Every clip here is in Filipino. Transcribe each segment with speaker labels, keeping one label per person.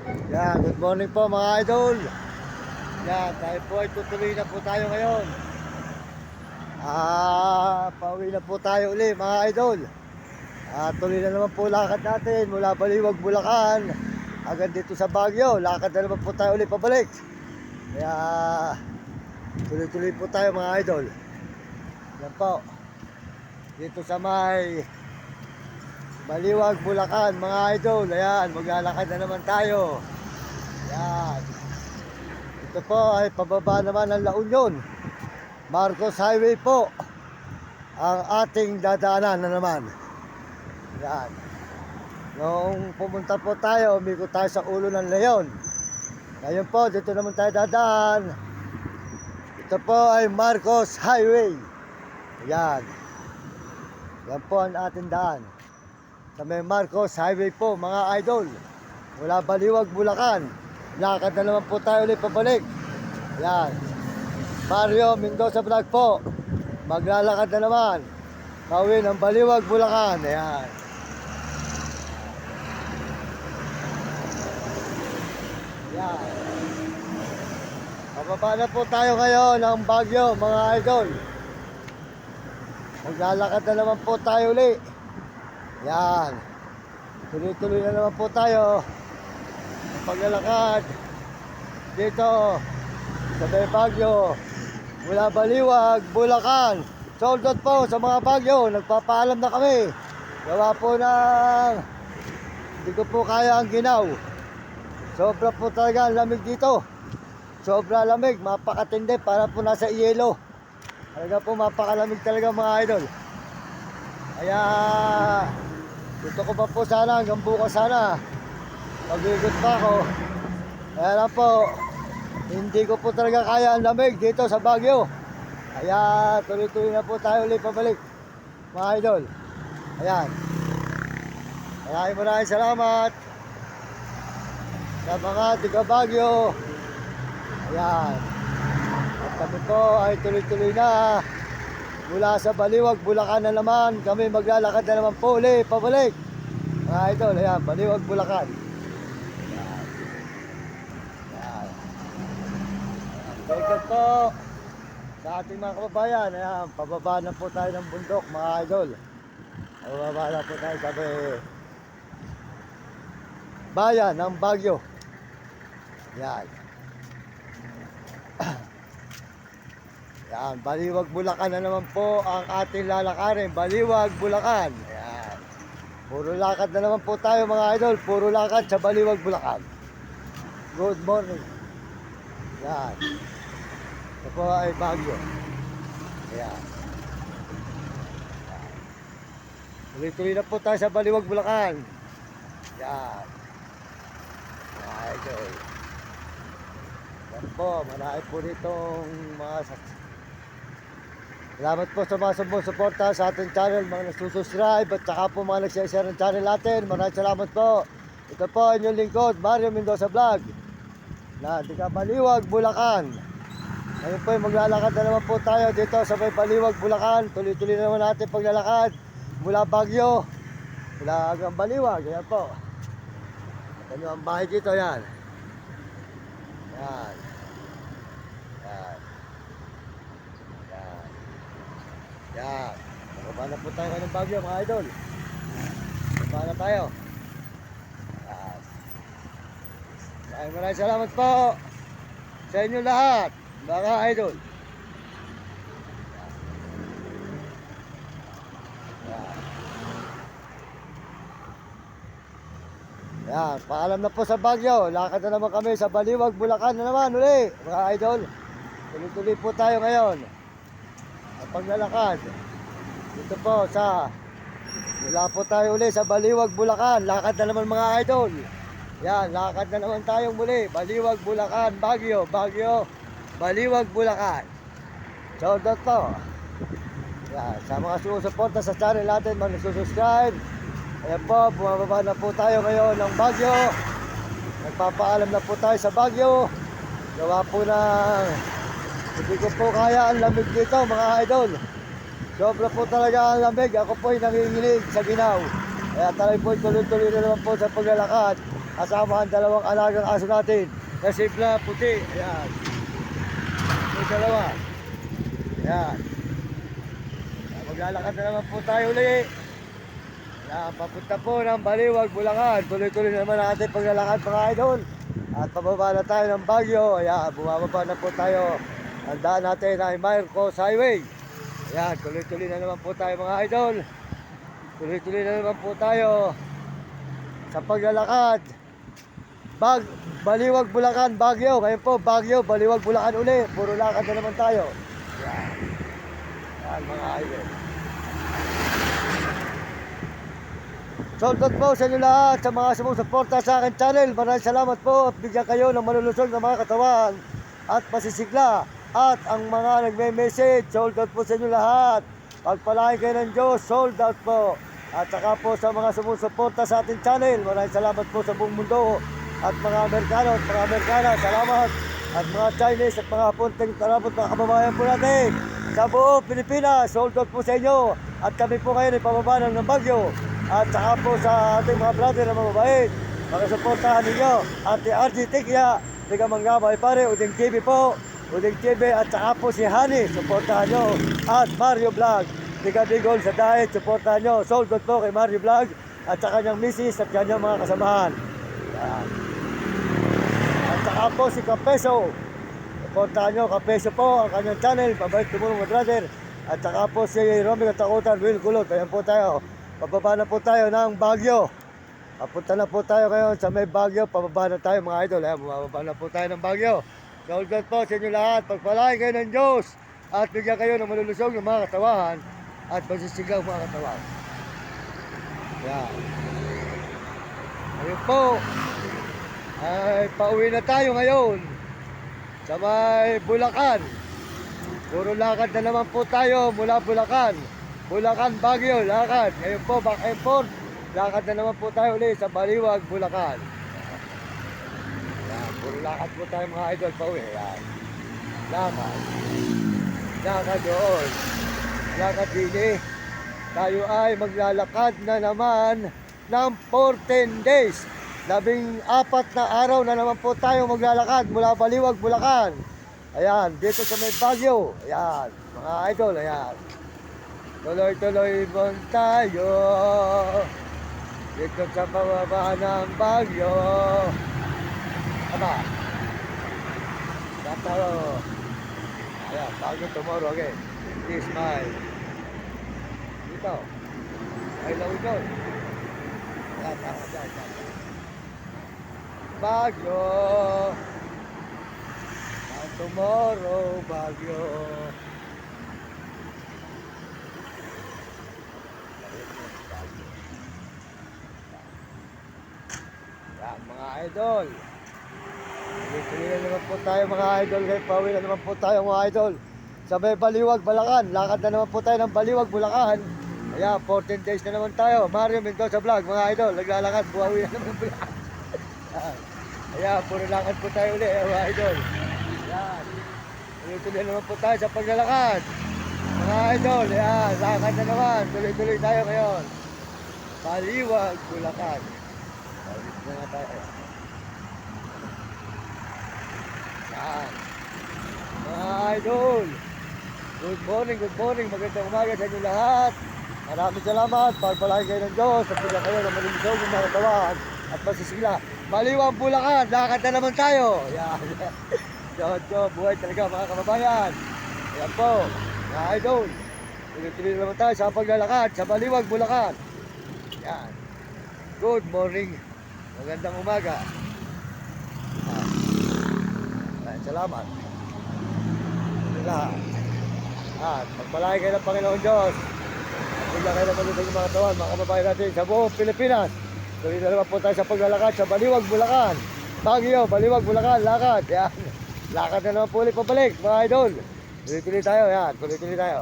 Speaker 1: Yan, good morning po mga idol. Yan, tayo po ay tutuloy na po tayo ngayon. Pauwi na po tayo uli mga idol. Tuloy na naman po lakad natin mula Baliwag, Bulacan hanggang dito sa Baguio. Lakad na naman po tayo uli pabalik. Kaya tuloy-tuloy po tayo mga idol. Yan po. Dito sa may Baliwag, Bulacan mga idol. Ayan, maglalakad na naman tayo. Yan. Ito po ay pababa naman ng La Union. Marcos Highway po ang ating dadaanan na naman. Yan. Noong pumunta po tayo, umikot tayo sa Ulo ng Leon. Ngayon po, dito naman tayo dadaan. Ito po ay Marcos Highway. Yan. Yan po ang ating daan. Sa may Marcos Highway po mga idol. Mula Baliwag, Bulacan. Lakad na naman po tayo ulit pabalik. Yan. Mario Mendoza Vlog po. Maglalakad na naman. Pauwi ng Baliwag, Bulacan. Ayan. Yan. Pababa na po tayo ngayon ng Baguio mga idol. Maglalakad na naman po tayo ulit. Yan. Tuloy-tuloy na naman po tayo. Paglalakad dito sa may Baguio mula Baliwag, Bulacan. Sold out po sa mga Baguio. Nagpapaalam na kami. Gawa po ng hindi ko po kaya ang ginaw. Sobra po talaga ang lamig dito. Sobra lamig, mapakatindi para po nasa yelo. Talaga po mapakalamig talaga mga idol. Kaya gusto ko pa po sana hanggang bukas sana mag-igot pa ako. Kaya lang po, hindi ko po talaga kaya ang lamig dito sa Baguio. Kaya tuloy-tuloy na po tayo ulit pabalik mga idol. Ayan. Maraming salamat sa mga tiga Baguio. Ayan. At kami po ay tuloy-tuloy na mula sa Baliwag, Bulacan na naman. Kami maglalakad na naman po ulit pabalik mga idol. Ayan, Baliwag, Bulacan. Welcome po sa ating mga kababayan. Ayan, pababa na po tayo ng bundok mga idol. Pababa na po tayo sa bayan ng Baguio. Yan. Yan, Baliwag, Bulacan na naman po ang ating lalakarin. Baliwag, Bulacan. Yan. Puro lakad na naman po tayo mga idol. Puro lakad sa Baliwag, Bulacan. Good morning. Yan. Ito po ay Baguio. Ayan. Tuloy-tuloy na po tayo sa Baliwag, Bulacan. Yan. Idol. Yan po, marami po ditong mga salamat po sa mga sumusuporta sa ating channel, mga nagsusubscribe at saka po mga nagsishare ng channel natin. Maraming salamat po. Ito po ang inyong lingkod, Mario Mendoza Vlog. Na tiga Baliwag, Bulacan. Ngayon po maglalakad na naman po tayo dito sa may Baliwag, Bulacan. Tuloy-tuloy na naman natin paglalakad mula Baguio mula hanggang Baliwag. Ayan po. Ano ang bahay dito, yan. Yan. Yan. Yan. Yan. Bababa na po tayo ng Baguio mga idol. Bababa na tayo. Maraming salamat po sa inyo lahat, mga idol. Yan, paalam na po sa Baguio. Lakad na naman kami sa Baliwag, Bulacan na naman uli, mga idol. Tuloy-tuloy po tayo ngayon. Ang paglalakad. Dito po sa mula po tayo uli sa Baliwag, Bulacan. Lakad na naman mga idol. Yan, lakad na naman tayong muli. Baliwag, Bulacan, Baguio, Baguio, Baliwag, Bulacan. So, that po. Yan, sa mga sumusuporta sa channel natin, mga nagsusubscribe. Ayan po, bumababa na po tayo ngayon ng Baguio. Nagpapaalam na po tayo sa Baguio. Gawa po ng hindi ko po kaya ang lamig dito mga idol. Sobra po talaga ang lamig. Ako po ay nanginginig sa ginaw. Kaya tayo po tuloy-tuloy na naman po sa paglalakad Kasama ang dalawang alagang aso natin. Na simple na puti. Ayan. May dalawa. Ayan. Maglalakad na naman po tayo ulit. Ayan, papunta po ng Baliwag, Bulacan. Tuloy-tuloy naman natin paglalakad mga idol. At pababa na tayo ng Baguio. Ayan, bumababa na po tayo. Ang daan natin ay Marcos Highway. Ayan, tuloy-tuloy na naman po tayo mga idol. Tuloy-tuloy na naman po tayo sa paglalakad. Baliwag, Bulacan, Baguio. Ngayon po, Baguio, Baliwag, Bulacan uli. Puro lakad na naman tayo. Ayan. Ayan mga idol. Shoutout po sa inyo lahat sa mga sumusuporta sa akin channel. Maraming salamat po at bigyan kayo ng malulusog na mga katawan at pasisigla. At ang mga nagme-message, sold out po sa inyo lahat. Pagpalain kayo ng Diyos, sold out po. At saka po sa mga sumusuporta sa ating channel, maraming salamat po sa buong mundo. At mga Amerikano at mga Amerikana, salamat. At mga Chinese at mga Punting Tarapot, mga kababayan po natin sa buong Pilipinas, sold out po sa inyo. At kami po ngayon ay pababa ng Baguio. At saka po sa ating mga brother na mababait, makasuportahan ninyo. Ate RG Tikya, Tiga Manggabay pare, Uding TV po. Uding TV at saka po si Hani, suportahan nyo. At Mario Vlog, Tiga Bigol sa Diet, suportahan nyo. Sold out po kay Mario Vlog at saka kanyang misis at kanyang mga kasamahan. Yan. At saka po si Kapeso, suportahan nyo. Kapeso po ang kanyang channel, pabait tumulong mga brother. At saka po si Romy Katakutan, Will Kulot, ayan po tayo. Pababa na po tayo ng Baguio. Papunta na po tayo ngayon sa may Baguio. Pababa na tayo mga idol. Ayan, bumababa na po tayo ng Baguio. Sold out po sa inyo lahat. Pagpalain kayo ng Diyos. At bigyan kayo ng malulusog ng mga katawan. At magsisigaw mga katawan. Ayan. Ayun po. Ay, pauwi na tayo ngayon. Sa may Bulacan. Puro lakad na naman po tayo mula Bulacan. Bulacan, Baguio, lakad. Ngayon po, back and forth. Lakad na naman po tayo ulit sa Baliwag, Bulacan. Yan, puro lakad po tayo mga idol pa uwi. Yan. Lakad. Lakad doon. Lakad din. Tayo ay maglalakad na naman ng 14 days. 14 na araw na naman po tayo maglalakad mula Baliwag, Bulacan. Ayan, dito sa may Baguio. Ayan, mga idol, ayan. Tuloy-tuloy mong tayo dito sa pababa ng Baguio. Aba, tatawa mo. Ayan, Baguio tomorrow again. This smile. Dito. Ay, lawin doon. Ayan, tama dyan. Baguio. And tomorrow, Baguio. Mga idol, tuloy na naman po tayo mga idol. Kaya pauwi na naman po tayo mga idol sa may Baliwag, Bulacan. Lakad na naman po tayo ng Baliwag, Bulacan. Ayan, 14 days na naman tayo. Mario Mendoza Vlog mga idol, naglalakad, buhawi na naman Bulacan. Ayan, puro lakad po tayo ulit mga idol. Ayan, tuloy na naman po tayo sa paglalakad mga idol. Ayan, lakad na naman, tuloy-tuloy tayo ngayon. Baliwag, Bulacan. Mga tayo. Yan. Mga idol. Good morning. Magandang umaga sa inyo lahat. Maraming salamat. Pagpalain kayo ng Diyos. At bigyan kayo ng malulusog ng mga katawan at masisigla. Baliwag, Bulacan. Lakad na naman tayo. Yan. Diyos, buhay talaga mga kababayan. Ayan po. Mga idol. Tuloy-tuloy naman tayo sa paglalakad sa Baliwag, Bulacan. Yan. Good morning. Magandang umaga. Salamat. Lahat. At magpalain kayo ng Panginoon Diyos. At bigyan kayo ng malusog ng mga katawan, mga kababayan natin sa buong Pilipinas. Tuloy na naman po tayo sa paglalakad sa Baliwag, Bulacan. Baguio, Baliwag, Bulacan, lakad. Yan. Lakad na naman po ulit pabalik, mga idol. Tuloy-tuloy tayo, yan. Tuloy-tuloy tayo.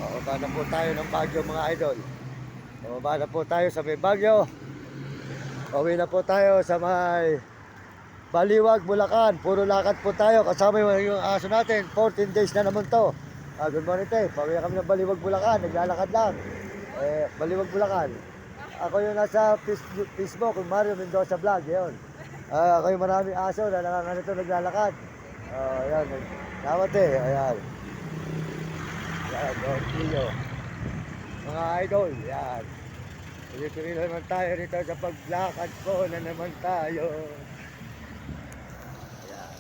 Speaker 1: Bababa na po tayo ng Baguio, mga idol. Bababa na po tayo sa may Baguio. Uwi na po tayo sa may Baliwag, Bulacan. Puro lakad po tayo. Kasama yung aso natin. 14 days na naman to. Good morning tayo. Pawiya kami ng Baliwag, Bulacan. Naglalakad lang. Baliwag, Bulacan. Ako yung nasa Facebook, yung Mario Mendoza Vlog, yun. Ako yung maraming aso na nanganganito naglalakad. Ayan. Dapat ayan. Yan, Don Tio. Mga idol, yan. Tuloy-tuloy na naman tayo rito sa paglakad ko na naman tayo. Ayan.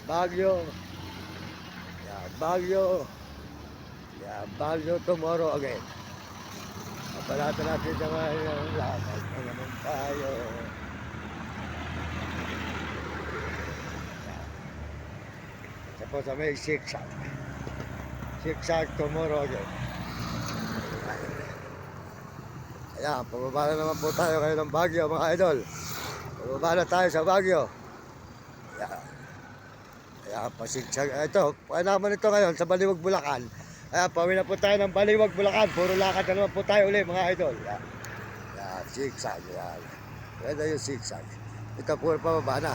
Speaker 1: Baguio. Yan, Baguio. Yan, Baguio tomorrow again. Kapalatan natin sa mga lakad na naman tayo. Yan. Tapos sa may zigzag. Zigzag tomorrow again. Ayan, pababa na naman po tayo kayo ng Baguio mga idol. Pababa na tayo sa Baguio. Ayan. Ayan, pasigsag. Ito, naman ito ngayon sa Baliwag, Bulacan. Ayan, pauwi na po tayo ng Baliwag, Bulacan. Puro lakad na naman po tayo ulit mga idol. Ayan, ayan, zigzag. Ayan. Ayan yung zigzag. Ito po pababa na.